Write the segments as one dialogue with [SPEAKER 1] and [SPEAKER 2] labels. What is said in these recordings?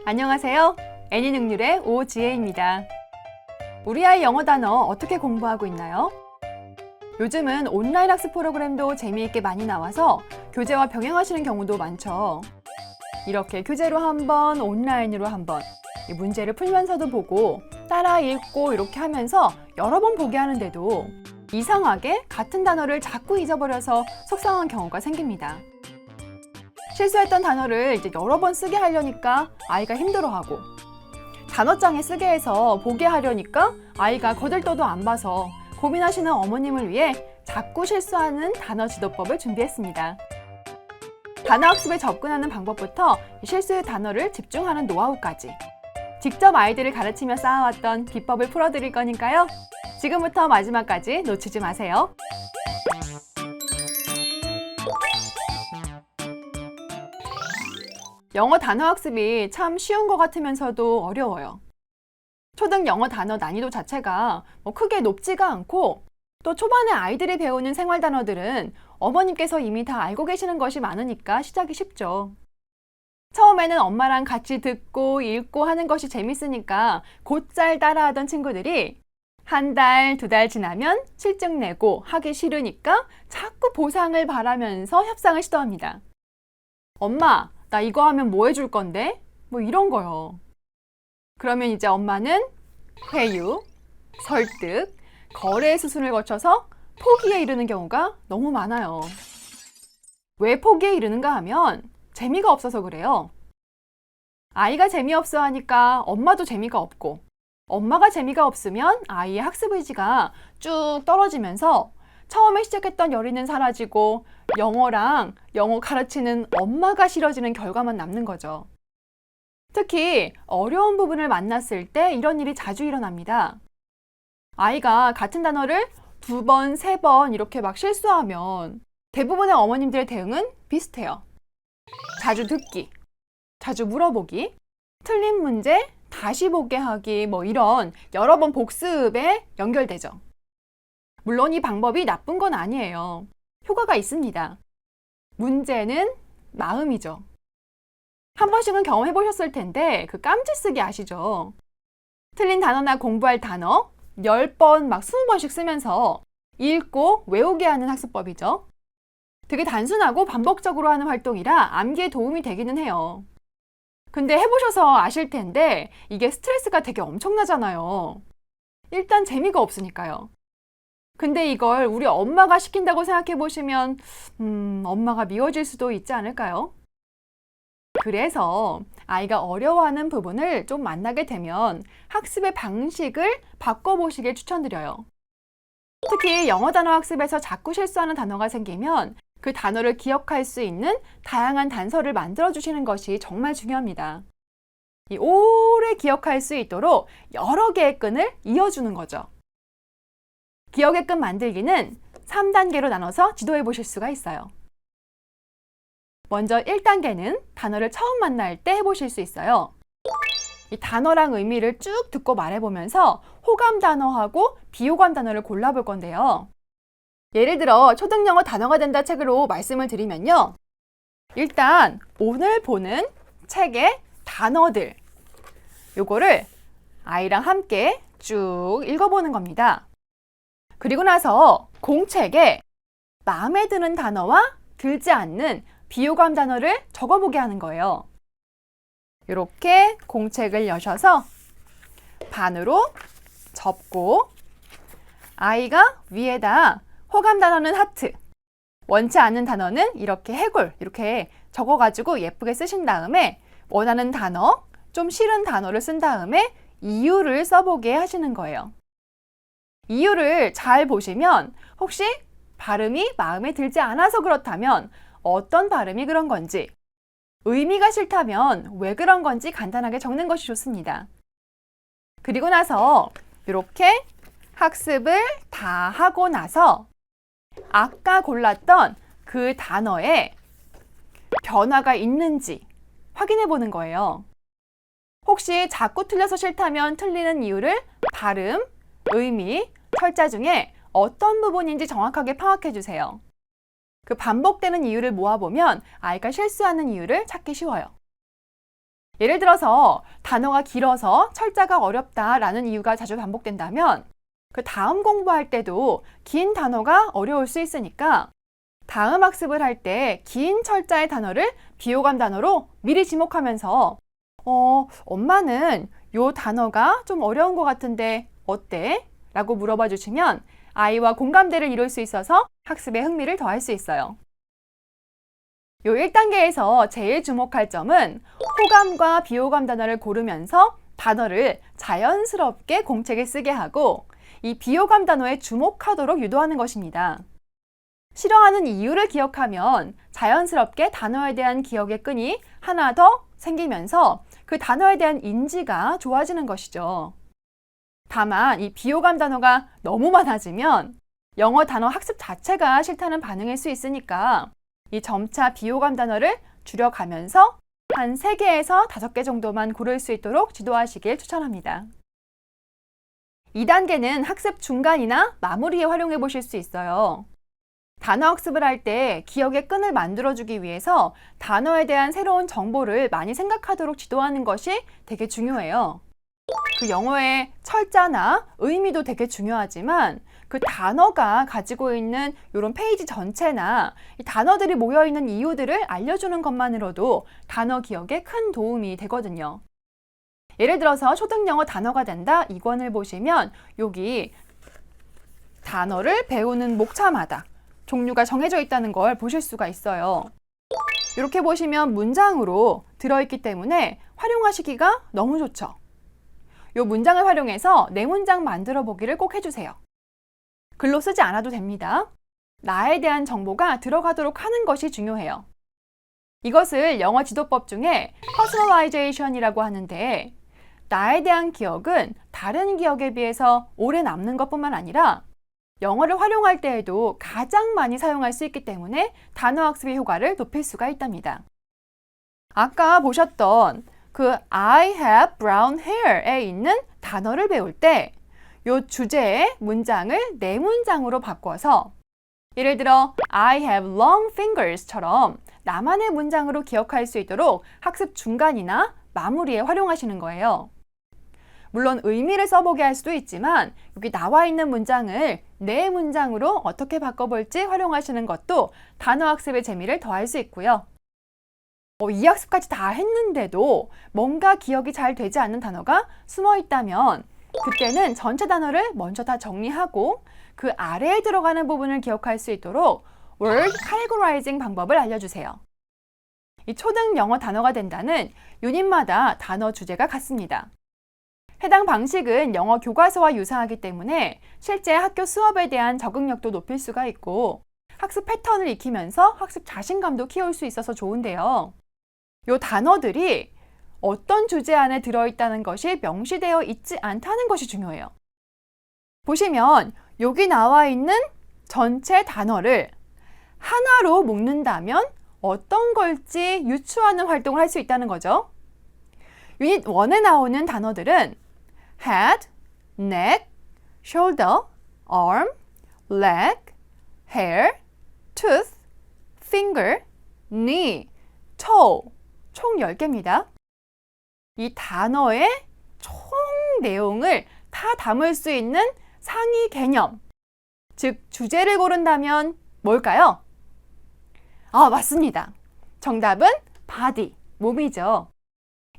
[SPEAKER 1] 안녕하세요. 애니능률의 오지혜입니다. 우리 아이 영어 단어 어떻게 공부하고 있나요? 요즘은 온라인 학습 프로그램도 재미있게 많이 나와서 교재와 병행하시는 경우도 많죠. 이렇게 교재로 한 번, 온라인으로 한 번, 이 문제를 풀면서도 보고 따라 읽고 이렇게 하면서 여러 번 보게 하는데도 이상하게 같은 단어를 자꾸 잊어버려서 속상한 경우가 생깁니다. 실수했던 단어를 이제 여러 번 쓰게 하려니까 아이가 힘들어하고, 단어장에 쓰게 해서 보게 하려니까 아이가 거들떠도 안 봐서 고민하시는 어머님을 위해 자꾸 실수하는 단어 지도법을 준비했습니다. 단어 학습에 접근하는 방법부터 실수의 단어를 집중하는 노하우까지 직접 아이들을 가르치며 쌓아왔던 비법을 풀어드릴 거니까요. 지금부터 마지막까지 놓치지 마세요. 영어 단어 학습이 참 쉬운 것 같으면서도 어려워요. 초등 영어 단어 난이도 자체가 크게 높지가 않고, 또 초반에 아이들이 배우는 생활 단어들은 어머님께서 이미 다 알고 계시는 것이 많으니까 시작이 쉽죠. 처음에는 엄마랑 같이 듣고 읽고 하는 것이 재밌으니까 곧잘 따라하던 친구들이 한 달, 두 달 지나면 실증 내고 하기 싫으니까 자꾸 보상을 바라면서 협상을 시도합니다. 엄마, 나 이거 하면 뭐 해줄 건데? 이런 거요. 그러면 이제 엄마는 회유, 설득, 거래의 수순을 거쳐서 포기에 이르는 경우가 너무 많아요. 왜 포기에 이르는가 하면 재미가 없어서 그래요. 아이가 재미없어 하니까 엄마도 재미가 없고, 엄마가 재미가 없으면 아이의 학습 의지가 쭉 떨어지면서 처음에 시작했던 열의는 사라지고 영어랑 영어 가르치는 엄마가 싫어지는 결과만 남는 거죠. 특히 어려운 부분을 만났을 때 이런 일이 자주 일어납니다. 아이가 같은 단어를 두 번, 세 번 이렇게 막 실수하면 대부분의 어머님들의 대응은 비슷해요. 자주 듣기, 자주 물어보기, 틀린 문제 다시 보게 하기, 이런 여러 번 복습에 연결되죠. 물론 이 방법이 나쁜 건 아니에요. 효과가 있습니다. 문제는 마음이죠. 한 번씩은 경험해 보셨을 텐데 그 깜지 쓰기 아시죠? 틀린 단어나 공부할 단어 10번, 20번씩 쓰면서 읽고 외우게 하는 학습법이죠. 되게 단순하고 반복적으로 하는 활동이라 암기에 도움이 되기는 해요. 근데 해보셔서 아실 텐데 이게 스트레스가 되게 엄청나잖아요. 일단 재미가 없으니까요. 근데 이걸 우리 엄마가 시킨다고 생각해 보시면 엄마가 미워질 수도 있지 않을까요? 그래서 아이가 어려워하는 부분을 좀 만나게 되면 학습의 방식을 바꿔보시길 추천드려요. 특히 영어 단어 학습에서 자꾸 실수하는 단어가 생기면 그 단어를 기억할 수 있는 다양한 단서를 만들어주시는 것이 정말 중요합니다. 오래 기억할 수 있도록 여러 개의 끈을 이어주는 거죠. 기억의 끈 만들기는 3단계로 나눠서 지도해 보실 수가 있어요. 먼저 1단계는 단어를 처음 만날 때 해보실 수 있어요. 이 단어랑 의미를 쭉 듣고 말해보면서 호감 단어하고 비호감 단어를 골라볼 건데요. 예를 들어 초등영어 단어가 된다 책으로 말씀을 드리면요. 일단 오늘 보는 책의 단어들, 요거를 아이랑 함께 쭉 읽어보는 겁니다. 그리고 나서 공책에 마음에 드는 단어와 들지 않는 비호감 단어를 적어보게 하는 거예요. 이렇게 공책을 여셔서 반으로 접고 아이가 위에다 호감 단어는 하트, 원치 않는 단어는 이렇게 해골 이렇게 적어가지고 예쁘게 쓰신 다음에 원하는 단어, 좀 싫은 단어를 쓴 다음에 이유를 써보게 하시는 거예요. 이유를 잘 보시면 혹시 발음이 마음에 들지 않아서 그렇다면 어떤 발음이 그런 건지, 의미가 싫다면 왜 그런 건지 간단하게 적는 것이 좋습니다. 그리고 나서 이렇게 학습을 다 하고 나서 아까 골랐던 그 단어에 변화가 있는지 확인해 보는 거예요. 혹시 자꾸 틀려서 싫다면 틀리는 이유를 발음, 의미, 철자 중에 어떤 부분인지 정확하게 파악해 주세요. 그 반복되는 이유를 모아보면 아이가 실수하는 이유를 찾기 쉬워요. 예를 들어서 단어가 길어서 철자가 어렵다라는 이유가 자주 반복된다면 그 다음 공부할 때도 긴 단어가 어려울 수 있으니까 다음 학습을 할 때 긴 철자의 단어를 비호감 단어로 미리 지목하면서 엄마는 요 단어가 좀 어려운 것 같은데 어때? 라고 물어봐 주시면 아이와 공감대를 이룰 수 있어서 학습에 흥미를 더할 수 있어요. 요 1단계에서 제일 주목할 점은 호감과 비호감 단어를 고르면서 단어를 자연스럽게 공책에 쓰게 하고 이 비호감 단어에 주목하도록 유도하는 것입니다. 싫어하는 이유를 기억하면 자연스럽게 단어에 대한 기억의 끈이 하나 더 생기면서 그 단어에 대한 인지가 좋아지는 것이죠. 다만 이 비호감 단어가 너무 많아지면 영어 단어 학습 자체가 싫다는 반응일 수 있으니까 이 점차 비호감 단어를 줄여가면서 한 3개에서 5개 정도만 고를 수 있도록 지도하시길 추천합니다. 2단계는 학습 중간이나 마무리에 활용해 보실 수 있어요. 단어 학습을 할 때 기억의 끈을 만들어주기 위해서 단어에 대한 새로운 정보를 많이 생각하도록 지도하는 것이 되게 중요해요. 그 영어의 철자나 의미도 되게 중요하지만 그 단어가 가지고 있는 이런 페이지 전체나 이 단어들이 모여있는 이유들을 알려주는 것만으로도 단어 기억에 큰 도움이 되거든요. 예를 들어서 초등영어 단어가 된다 이 권을 보시면 여기 단어를 배우는 목차마다 종류가 정해져 있다는 걸 보실 수가 있어요. 이렇게 보시면 문장으로 들어있기 때문에 활용하시기가 너무 좋죠. 이 문장을 활용해서 내 문장 만들어 보기를 꼭 해주세요. 글로 쓰지 않아도 됩니다. 나에 대한 정보가 들어가도록 하는 것이 중요해요. 이것을 영어 지도법 중에 personalization이라고 하는데 나에 대한 기억은 다른 기억에 비해서 오래 남는 것뿐만 아니라 영어를 활용할 때에도 가장 많이 사용할 수 있기 때문에 단어 학습의 효과를 높일 수가 있답니다. 아까 보셨던 그 I have brown hair에 있는 단어를 배울 때 이 주제의 문장을 내 문장으로 바꿔서 예를 들어 I have long fingers처럼 나만의 문장으로 기억할 수 있도록 학습 중간이나 마무리에 활용하시는 거예요. 물론 의미를 써보게 할 수도 있지만 여기 나와 있는 문장을 내 문장으로 어떻게 바꿔볼지 활용하시는 것도 단어 학습의 재미를 더할 수 있고요. 이 학습까지 다 했는데도 뭔가 기억이 잘 되지 않는 단어가 숨어 있다면 그때는 전체 단어를 먼저 다 정리하고 그 아래에 들어가는 부분을 기억할 수 있도록 word categorizing 방법을 알려주세요. 이 초등 영어 단어가 된다는 유닛마다 단어 주제가 같습니다. 해당 방식은 영어 교과서와 유사하기 때문에 실제 학교 수업에 대한 적응력도 높일 수가 있고 학습 패턴을 익히면서 학습 자신감도 키울 수 있어서 좋은데요. 이 단어들이 어떤 주제 안에 들어있다는 것이 명시되어 있지 않다는 것이 중요해요. 보시면 여기 나와 있는 전체 단어를 하나로 묶는다면 어떤 걸지 유추하는 활동을 할 수 있다는 거죠. 유닛 1에 나오는 단어들은 head, neck, shoulder, arm, leg, hair, tooth, finger, knee, toe 총 10개입니다. 이 단어의 총 내용을 다 담을 수 있는 상위 개념, 즉 주제를 고른다면 뭘까요? 맞습니다. 정답은 body, 몸이죠.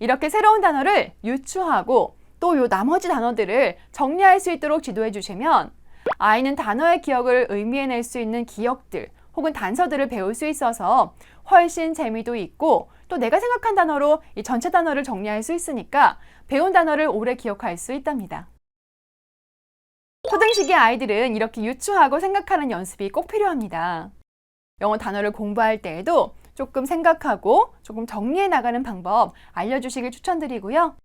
[SPEAKER 1] 이렇게 새로운 단어를 유추하고 또 요 나머지 단어들을 정리할 수 있도록 지도해 주시면 아이는 단어의 기억을 의미해낼 수 있는 기억들 혹은 단서들을 배울 수 있어서 훨씬 재미도 있고 또 내가 생각한 단어로 이 전체 단어를 정리할 수 있으니까 배운 단어를 오래 기억할 수 있답니다. 초등시기 아이들은 이렇게 유추하고 생각하는 연습이 꼭 필요합니다. 영어 단어를 공부할 때에도 조금 생각하고 조금 정리해 나가는 방법 알려주시길 추천드리고요.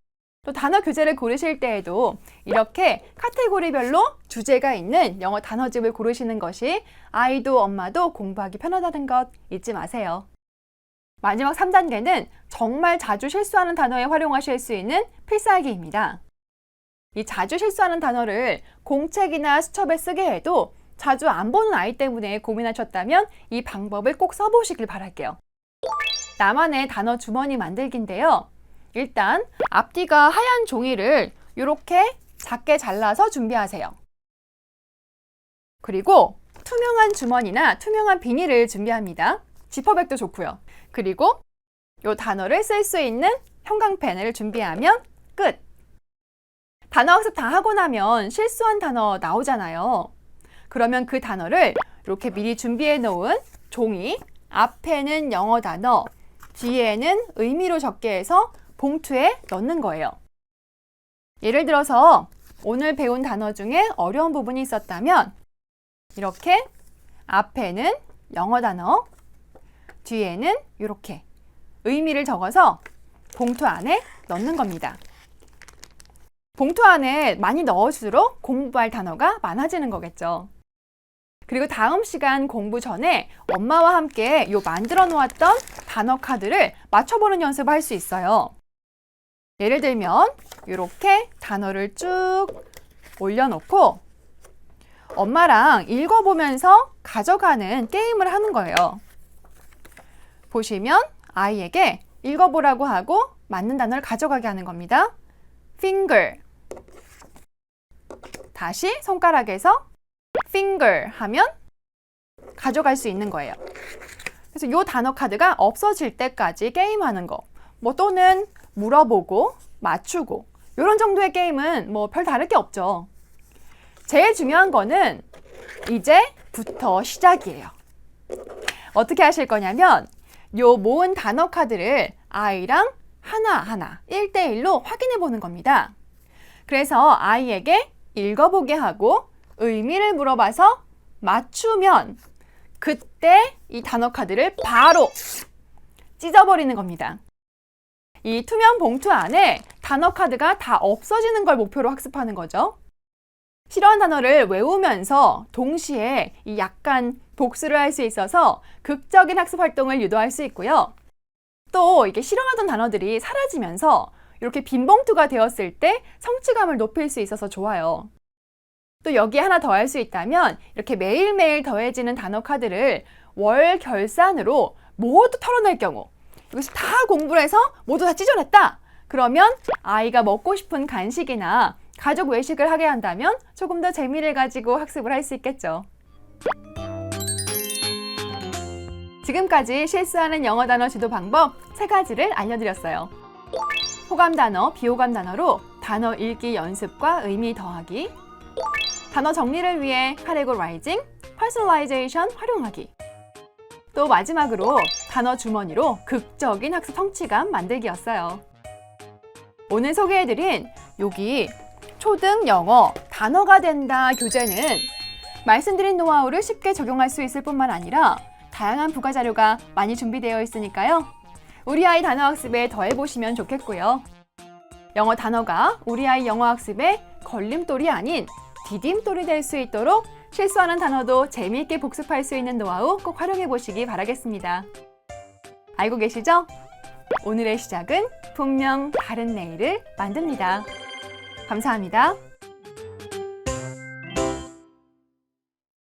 [SPEAKER 1] 또 단어 교재를 고르실 때에도 이렇게 카테고리별로 주제가 있는 영어 단어집을 고르시는 것이 아이도 엄마도 공부하기 편하다는 것 잊지 마세요. 마지막 3단계는 정말 자주 실수하는 단어에 활용하실 수 있는 필살기입니다. 이 자주 실수하는 단어를 공책이나 수첩에 쓰게 해도 자주 안 보는 아이 때문에 고민하셨다면 이 방법을 꼭 써보시길 바랄게요. 나만의 단어 주머니 만들기인데요. 일단 앞뒤가 하얀 종이를 이렇게 작게 잘라서 준비하세요. 그리고 투명한 주머니나 투명한 비닐을 준비합니다. 지퍼백도 좋고요. 그리고 이 단어를 쓸 수 있는 형광펜을 준비하면 끝! 단어 학습 다 하고 나면 실수한 단어 나오잖아요. 그러면 그 단어를 이렇게 미리 준비해 놓은 종이, 앞에는 영어 단어, 뒤에는 의미로 적게 해서 봉투에 넣는 거예요. 예를 들어서 오늘 배운 단어 중에 어려운 부분이 있었다면 이렇게 앞에는 영어 단어, 뒤에는 이렇게 의미를 적어서 봉투 안에 넣는 겁니다. 봉투 안에 많이 넣을수록 공부할 단어가 많아지는 거겠죠. 그리고 다음 시간 공부 전에 엄마와 함께 이 만들어 놓았던 단어 카드를 맞춰보는 연습을 할 수 있어요. 예를 들면 이렇게 단어를 쭉 올려놓고 엄마랑 읽어보면서 가져가는 게임을 하는 거예요. 보시면 아이에게 읽어보라고 하고 맞는 단어를 가져가게 하는 겁니다. finger. 다시 손가락에서 finger 하면 가져갈 수 있는 거예요. 그래서 이 단어 카드가 없어질 때까지 게임하는 거. 또는 물어보고 맞추고 이런 정도의 게임은 별 다를 게 없죠. 제일 중요한 거는 이제부터 시작이에요. 어떻게 하실 거냐면 요 모은 단어 카드를 아이랑 하나하나 1대1로 확인해 보는 겁니다. 그래서 아이에게 읽어보게 하고 의미를 물어봐서 맞추면 그때 이 단어 카드를 바로 찢어버리는 겁니다. 이 투명 봉투 안에 단어 카드가 다 없어지는 걸 목표로 학습하는 거죠. 싫어하는 단어를 외우면서 동시에 이 약간 복수를 할 수 있어서 극적인 학습 활동을 유도할 수 있고요. 또 이게 싫어하던 단어들이 사라지면서 이렇게 빈 봉투가 되었을 때 성취감을 높일 수 있어서 좋아요. 또 여기에 하나 더 할 수 있다면 이렇게 매일매일 더해지는 단어 카드를 월 결산으로 모두 털어낼 경우 여기서 다 공부를 해서 모두 다 찢어냈다. 그러면 아이가 먹고 싶은 간식이나 가족 외식을 하게 한다면 조금 더 재미를 가지고 학습을 할 수 있겠죠. 지금까지 실수하는 영어 단어 지도 방법 3가지를 알려드렸어요. 호감 단어, 비호감 단어로 단어 읽기 연습과 의미 더하기, 단어 정리를 위해 카테고라이징, 퍼스널라이제이션 활용하기, 또 마지막으로 단어 주머니로 극적인 학습 성취감 만들기였어요. 오늘 소개해드린 여기 초등 영어 단어가 된다 교재는 말씀드린 노하우를 쉽게 적용할 수 있을 뿐만 아니라 다양한 부가자료가 많이 준비되어 있으니까요. 우리 아이 단어 학습에 더해보시면 좋겠고요. 영어 단어가 우리 아이 영어 학습에 걸림돌이 아닌 디딤돌이 될 수 있도록 실수하는 단어도 재미있게 복습할 수 있는 노하우 꼭 활용해 보시기 바라겠습니다. 알고 계시죠? 오늘의 시작은 분명 다른 내일을 만듭니다. 감사합니다.